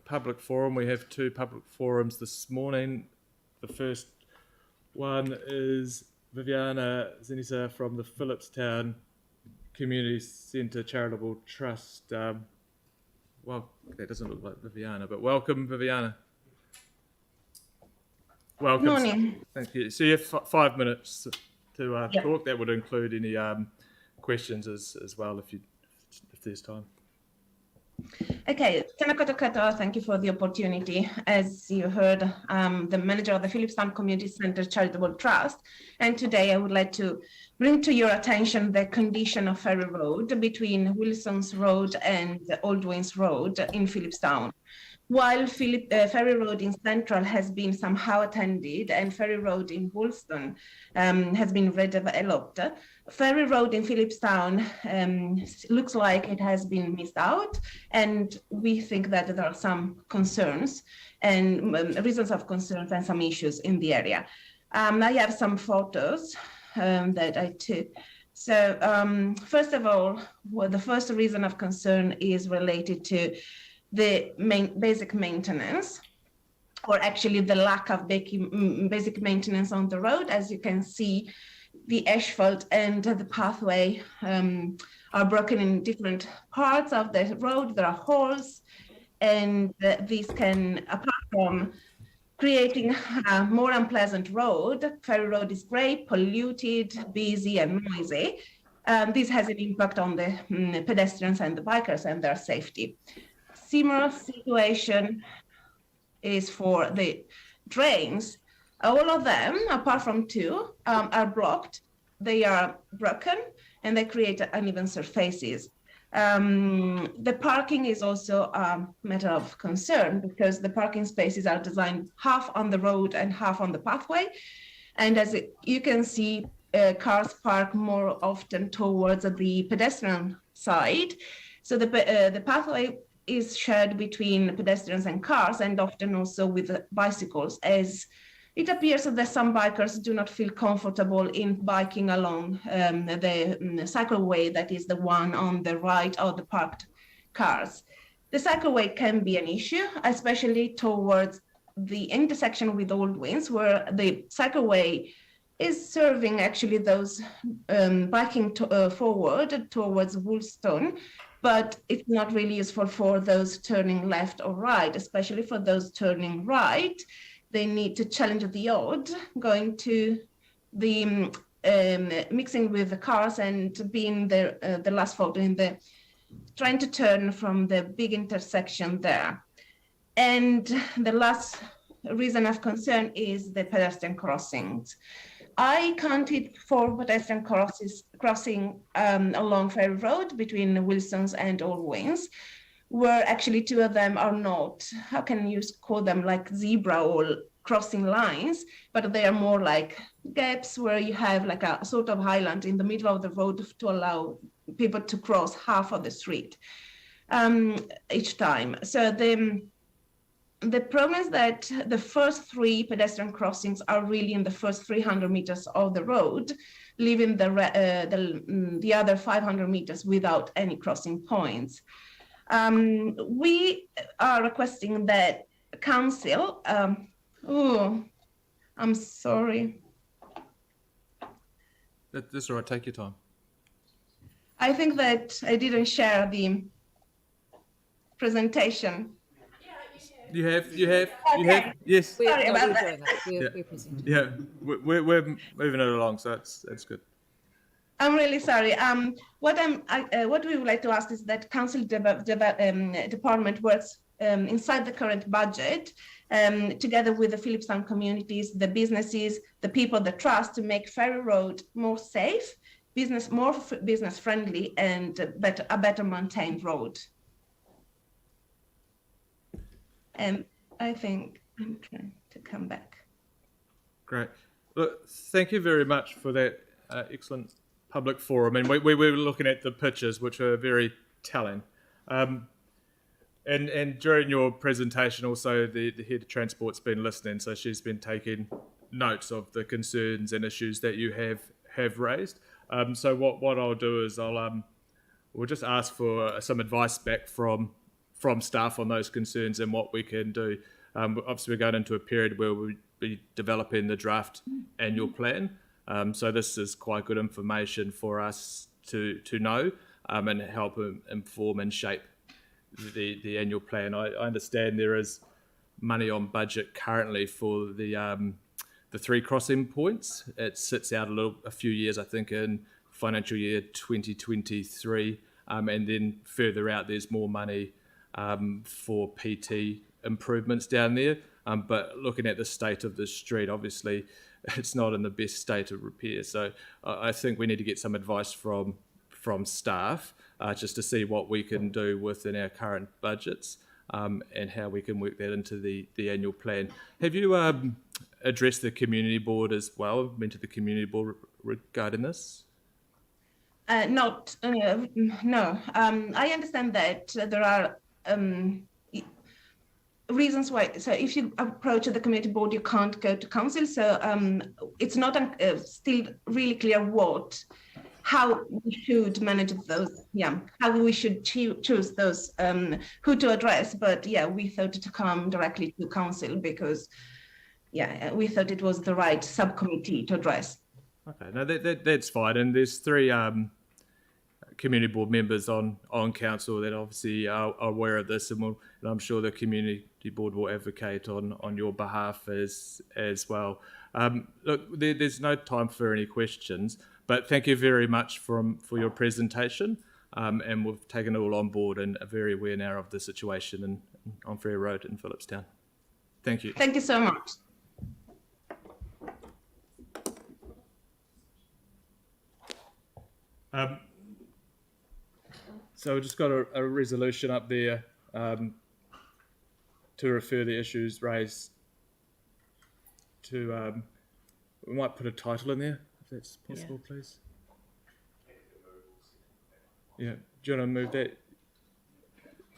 public forum. We have two public forums this morning. The first one is Viviana Zinisa from the Phillipstown Community Centre Charitable Trust. Well, that doesn't look like Viviana, but welcome, Viviana. Welcome. Good morning. Thank you. So you have 5 minutes to Yep. talk. That would include any questions as well if there's time. Okay, tēnā koutou katoa, thank you for the opportunity. As you heard, I'm the manager of the Phillipstown Community Centre Charitable Trust, and today I would like to bring to your attention the condition of Ferry Road between Wilson's Road and Old Wings Road in Phillipstown. While Ferry Road in Central has been somehow attended and Ferry Road in Woolston has been redeveloped, Ferry Road in Phillipstown looks like it has been missed out, and we think that there are some concerns and reasons of concerns and some issues in the area. I have some photos that I took. So first of all, the first reason of concern is related to the basic maintenance, or actually the lack of basic maintenance on the road. As you can see, the asphalt and the pathway are broken in different parts of the road. There are holes, and this can, apart from creating a more unpleasant road, Ferry Road is grey, polluted, busy, and noisy. This has an impact on the pedestrians and the bikers and their safety. Similar situation is for the drains. All of them, apart from two, are blocked. They are broken and they create uneven surfaces. The parking is also a matter of concern because the parking spaces are designed half on the road and half on the pathway. And as you can see, cars park more often towards the pedestrian side. So the pathway is shared between pedestrians and cars, and often also with bicycles, as it appears that some bikers do not feel comfortable in biking along the cycleway that is the one on the right of the parked cars. The cycleway can be an issue, especially towards the intersection with Old Wings, where the cycleway is serving actually those biking forward towards Woolston, but it's not really useful for those turning left or right, especially for those turning right. They need to challenge the odds, going to the mixing with the cars and being the last photo in the, trying to turn from the big intersection there. And the last reason of concern is the pedestrian crossings. I counted 4 pedestrian crossing along Ferry Road between Wilson's and Old Wings, where actually 2 of them are not, how can you call them, like zebra or crossing lines, but they are more like gaps where you have like a sort of highland in the middle of the road to allow people to cross half of the street each time. So the problem is that the first 3 pedestrian crossings are really in the first 300 meters of the road, leaving the other 500 meters without any crossing points. We are requesting that council, I'm sorry. That's all right, take your time. I think that I didn't share the presentation. You have, yes. Sorry about that. We're moving it along, so that's good. I'm really sorry. What we would like to ask is that council department works inside the current budget, together with the Phillipstown communities, the businesses, the people, the trust, to make Ferry Road more safe, more business friendly, and a better maintained road. And I think I'm trying to come back. Great. Look, thank you very much for that excellent public forum. And we were looking at the pictures, which are very telling. And during your presentation, also the head of transport's been listening, so she's been taking notes of the concerns and issues that you have raised. So what I'll do is we'll just ask for some advice back from from staff on those concerns and what we can do. Obviously, we're going into a period where we'll be developing the draft annual plan. So this is quite good information for us to know and help inform and shape the annual plan. I understand there is money on budget currently for the 3 crossing points. It sits out a few years, I think, in financial year 2023, and then further out there's more money for PT improvements down there. But looking at the state of the street, obviously it's not in the best state of repair. So I think we need to get some advice from staff just to see what we can do within our current budgets and how we can work that into the annual plan. Have you addressed the community board as well, been to the community board regarding this? No. I understand that there are reasons why. So if you approach the community board, you can't go to council. So it's not still really clear how we should manage those. Yeah, how we should choose those who to address. But yeah, we thought to come directly to council because we thought it was the right subcommittee to address. Okay, no, that's fine. And there's 3 community board members on council that obviously are aware of this, and I'm sure the community board will advocate on your behalf as well. Look, there's no time for any questions, but thank you very much for your presentation, and we've taken it all on board and are very aware now of the situation on Frere Road in Phillipstown. Thank you. Thank you so much. So we've just got a resolution up there to refer the issues raised to, we might put a title in there, if that's possible, please. Yeah, do you want to move that?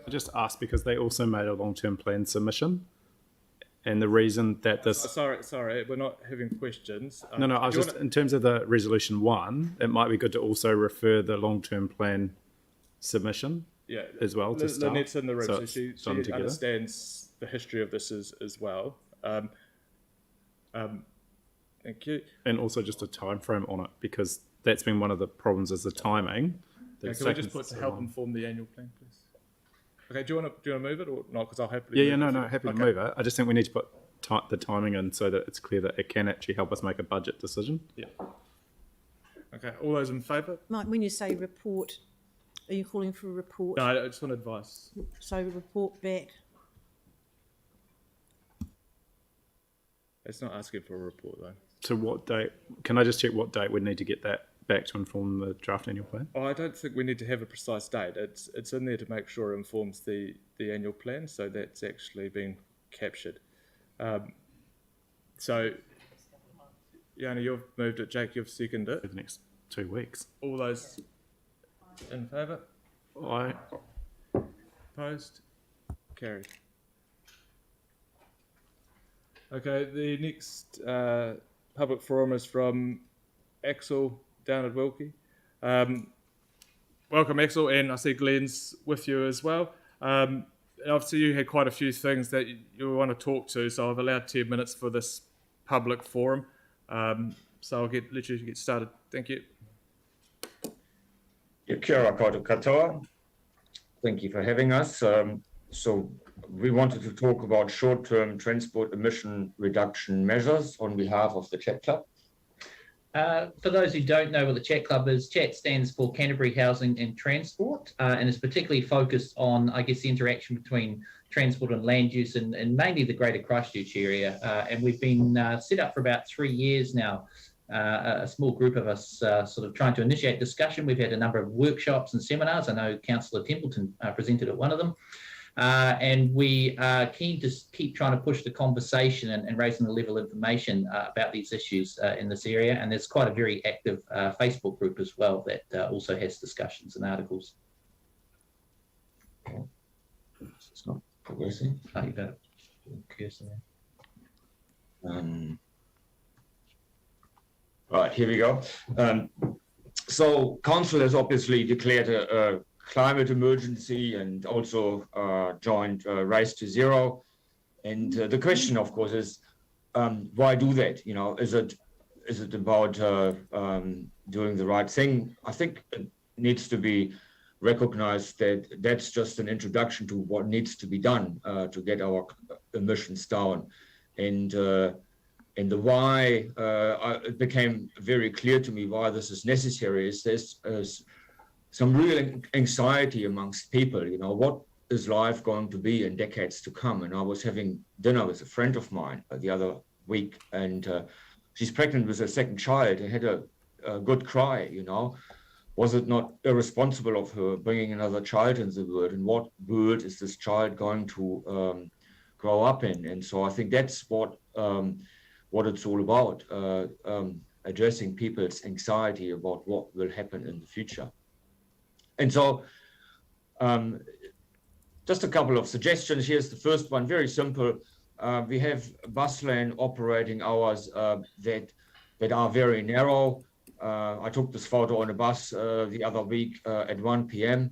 I just asked because they also made a long-term plan submission, and the reason that this... Sorry, we're not having questions. No, I was just, in terms of the resolution 1, it might be good to also refer the long-term plan submission as well to staff. Lynette's in the room, so she together. Understands the history of this as well. Thank you. And also just a time frame on it, because that's been one of the problems is the timing. Can we just put to help inform the annual plan, please? Okay, do you want to move it or not? Because I'll happily move it. Happy to move it. I just think we need to put the timing in so that it's clear that it can actually help us make a budget decision. Yeah. Okay, all those in favour? Mike, when you say report, are you calling for a report? No, I just want advice. So report back. It's not asking for a report though. To what date? Can I just check what date we need to get that back to inform the draft annual plan? Oh, I don't think we need to have a precise date. It's in there to make sure it informs the annual plan, so that's actually been captured. So, Yana, you've moved it. Jake, you've seconded For it. the next 2 weeks. All those in favour? Aye. Opposed? Carried. Okay, the next public forum is from Axel down at Wilkie. Welcome, Axel, and I see Glenn's with you as well. Obviously, you had quite a few things that you want to talk to, so I've allowed 10 minutes for this public forum. So I'll literally get started. Thank you. Kia ora koutou katoa. Thank you for having us. So we wanted to talk about short-term transport emission reduction measures on behalf of the Chat Club. For those who don't know what the Chat Club is, Chat stands for Canterbury Housing and Transport, and is particularly focused on, I guess, the interaction between transport and land use and mainly the Greater Christchurch area. And we've been set up for about 3 years now. A small group of us sort of trying to initiate discussion. We've had a number of workshops and seminars. I know Councillor Templeton presented at one of them. And we are keen to keep trying to push the conversation and raising the level of information about these issues in this area. And there's quite a very active Facebook group as well that also has discussions and articles. Okay. It's not progressing. Oh, you got it. Cursor there. Right, here we go. So council has obviously declared a climate emergency and also joined Race to Zero. And the question, of course, is why do that? You know, is it about doing the right thing? I think it needs to be recognized that that's just an introduction to what needs to be done to get our emissions down. And the why, it became very clear to me why this is necessary is there's some real anxiety amongst people. You know, what is life going to be in decades to come? And I was having dinner with a friend of mine the other week, and she's pregnant with her second child and had a good cry, you know. Was it not irresponsible of her bringing another child into the world? And what world is this child going to grow up in? And so I think that's what it's all about, addressing people's anxiety about what will happen in the future. And so just a couple of suggestions. Here's the first one, very simple. We have bus lane operating hours that are very narrow. I took this photo on a bus the other week at 1 p.m.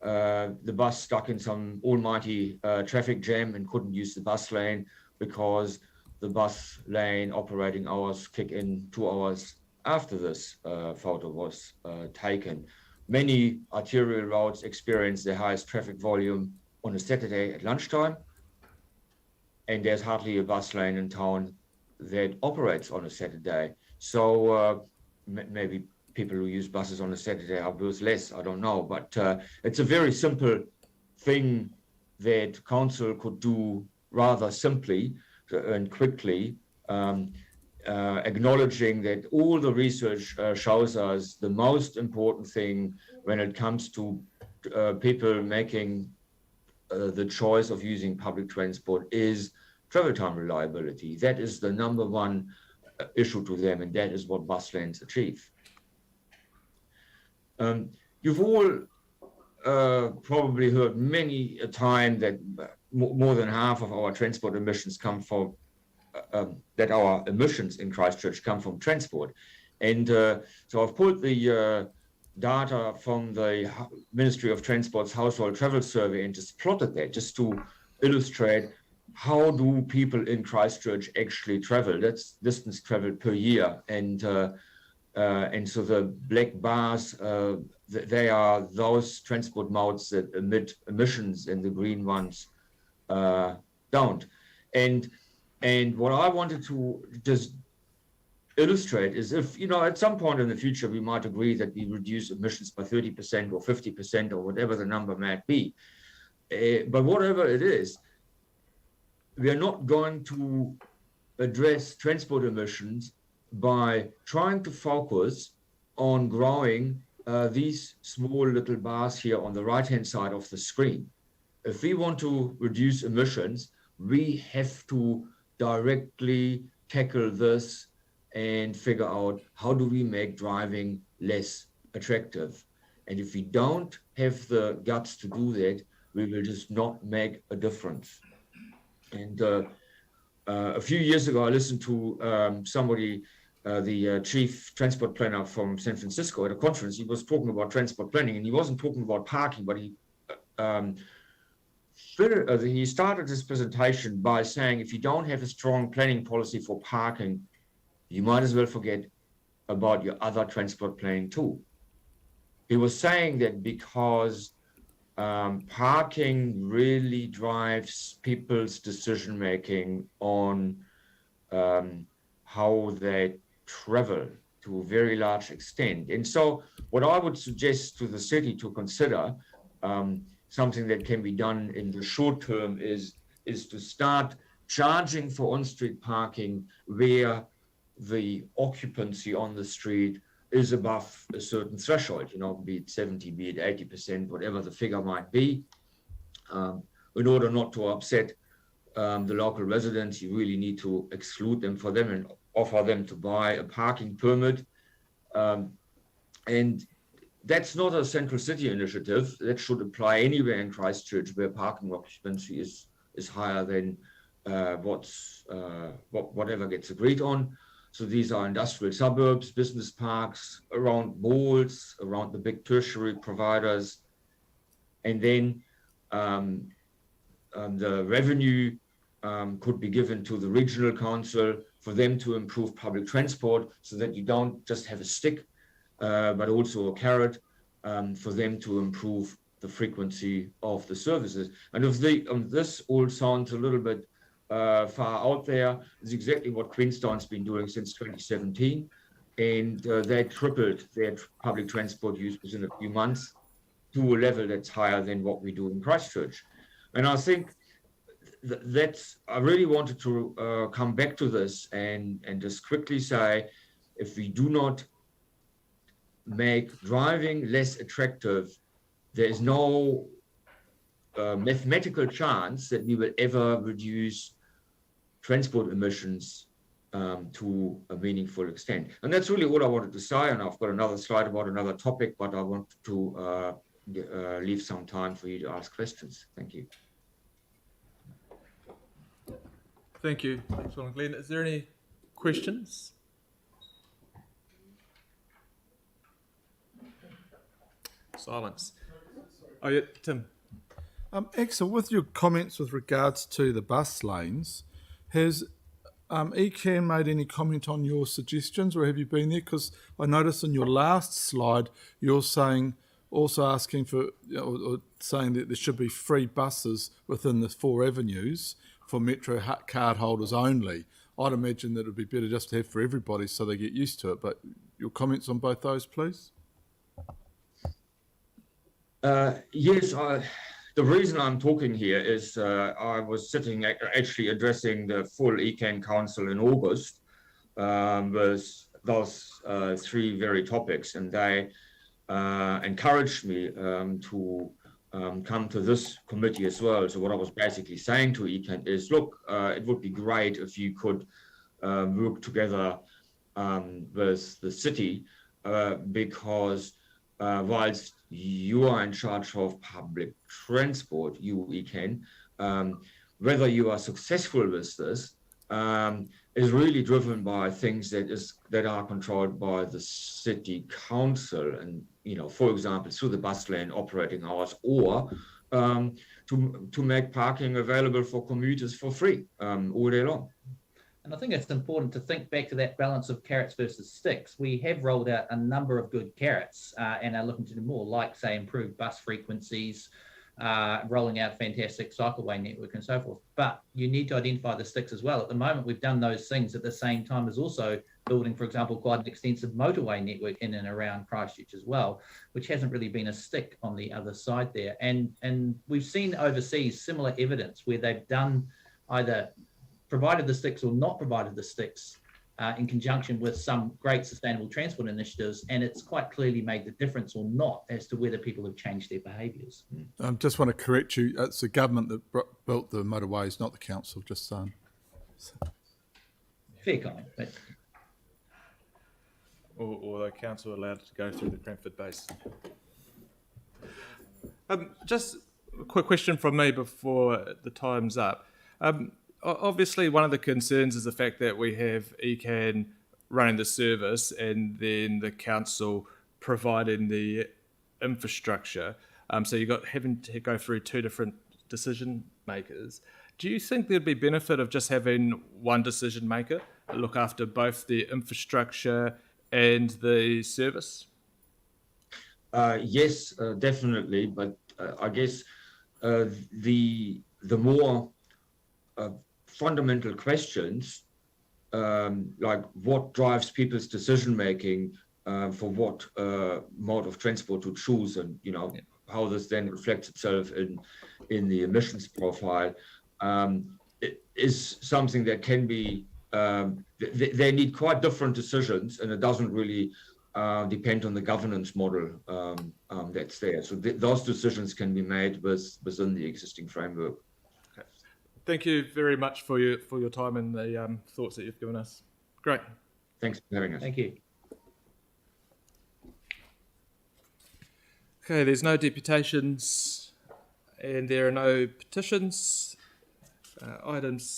The bus stuck in some almighty traffic jam and couldn't use the bus lane because the bus lane operating hours kick in 2 hours after this photo was taken. Many arterial roads experience their highest traffic volume on a Saturday at lunchtime, and there's hardly a bus lane in town that operates on a Saturday. So maybe people who use buses on a Saturday are worth less, I don't know. But it's a very simple thing that council could do rather simply and quickly, acknowledging that all the research shows us the most important thing when it comes to people making the choice of using public transport is travel time reliability. That is the number one issue to them, and that is what bus lanes achieve. You've all probably heard many a time that more than half of our transport emissions come from, that our emissions in Christchurch come from transport. And so I've pulled the data from the Ministry of Transport's Household Travel Survey and just plotted that just to illustrate how do people in Christchurch actually travel. That's distance traveled per year. And so the black bars, they are those transport modes that emit emissions, and the green ones don't. And what I wanted to just illustrate is, if, you know, at some point in the future, we might agree that we reduce emissions by 30% or 50% or whatever the number might be. But whatever it is, we are not going to address transport emissions by trying to focus on growing these small little bars here on the right-hand side of the screen. If we want to reduce emissions, we have to directly tackle this and figure out how do we make driving less attractive. And if we don't have the guts to do that, we will just not make a difference. And a few years ago, I listened to somebody, the chief transport planner from San Francisco, at a conference. He was talking about transport planning, and he wasn't talking about parking, but he started his presentation by saying, if you don't have a strong planning policy for parking, you might as well forget about your other transport planning too. He was saying that because parking really drives people's decision-making on how they travel to a very large extent. And so what I would suggest to the city to consider, something that can be done in the short term, is to start charging for on-street parking where the occupancy on the street is above a certain threshold, you know, be it 70, be it 80%, whatever the figure might be. In order not to upset the local residents, you really need to exclude them for them and offer them to buy a parking permit. And that's not a central city initiative. That should apply anywhere in Christchurch where parking occupancy is higher than whatever gets agreed on. So these are industrial suburbs, business parks, around malls, around the big tertiary providers, and then the revenue could be given to the regional council for them to improve public transport, so that you don't just have a stick, but also a carrot for them to improve the frequency of the services. And if this all sounds a little bit far out there, it's exactly what Queenstown's been doing since 2017. And they tripled their public transport use within a few months to a level that's higher than what we do in Christchurch. And I think I really wanted to come back to this and just quickly say, if we do not make driving less attractive, there is no mathematical chance that we will ever reduce transport emissions to a meaningful extent. And that's really all I wanted to say. And I've got another slide about another topic, but I want to leave some time for you to ask questions. Thank you. Thank you. Thanks, Will and Glenn. Is there any questions? Silence. Oh, yeah, Tim. Axel, with your comments with regards to the bus lanes, has ECAN made any comment on your suggestions, or have you been there? Because I noticed in your last slide, you're saying, also asking for, or saying that there should be free buses within the 4 avenues for Metro card holders only. I'd imagine that it would be better just to have for everybody so they get used to it. But your comments on both those, please? Yes, the reason I'm talking here is I was sitting actually addressing the full ECAN Council in August with those 3 very topics, and they encouraged me to come to this committee as well. So what I was basically saying to ECAN is, look, it would be great if you could work together with the city, because whilst you are in charge of public transport, you ECAN, whether you are successful with this is really driven by things that are controlled by the city council, and for example, through the bus lane operating hours, or to make parking available for commuters for free all day long. And I think it's important to think back to that balance of carrots versus sticks. We have rolled out a number of good carrots and are looking to do more, like, say, improved bus frequencies, rolling out fantastic cycleway network and so forth. But you need to identify the sticks as well. At the moment, we've done those things at the same time as also building, for example, quite an extensive motorway network in and around Christchurch as well, which hasn't really been a stick on the other side there. And we've seen overseas similar evidence where they've done either provided the sticks or not provided the sticks in conjunction with some great sustainable transport initiatives, and it's quite clearly made the difference or not as to whether people have changed their behaviours. Just want to correct you, it's the government that built the motorways, not the council, just saying. Fair comment. But Or the council allowed to go through the Cranford base. Just a quick question from me before the time's up. Obviously, one of the concerns is the fact that we have ECAN running the service and then the council providing the infrastructure. So you've got having to go through 2 different decision makers. Do you think there'd be benefit of just having one decision maker look after both the infrastructure and the service? Yes, definitely. But I guess the more fundamental questions, like what drives people's decision making for what mode of transport to choose, and how this then reflects itself in the emissions profile, it is something that can be. They need quite different decisions, and it doesn't really depend on the governance model that's there. So those decisions can be made within the existing framework. Thank you very much for your time and the thoughts that you've given us. Great. Thanks for having us. thank you. Okay, there's no deputations and there are no petitions. Items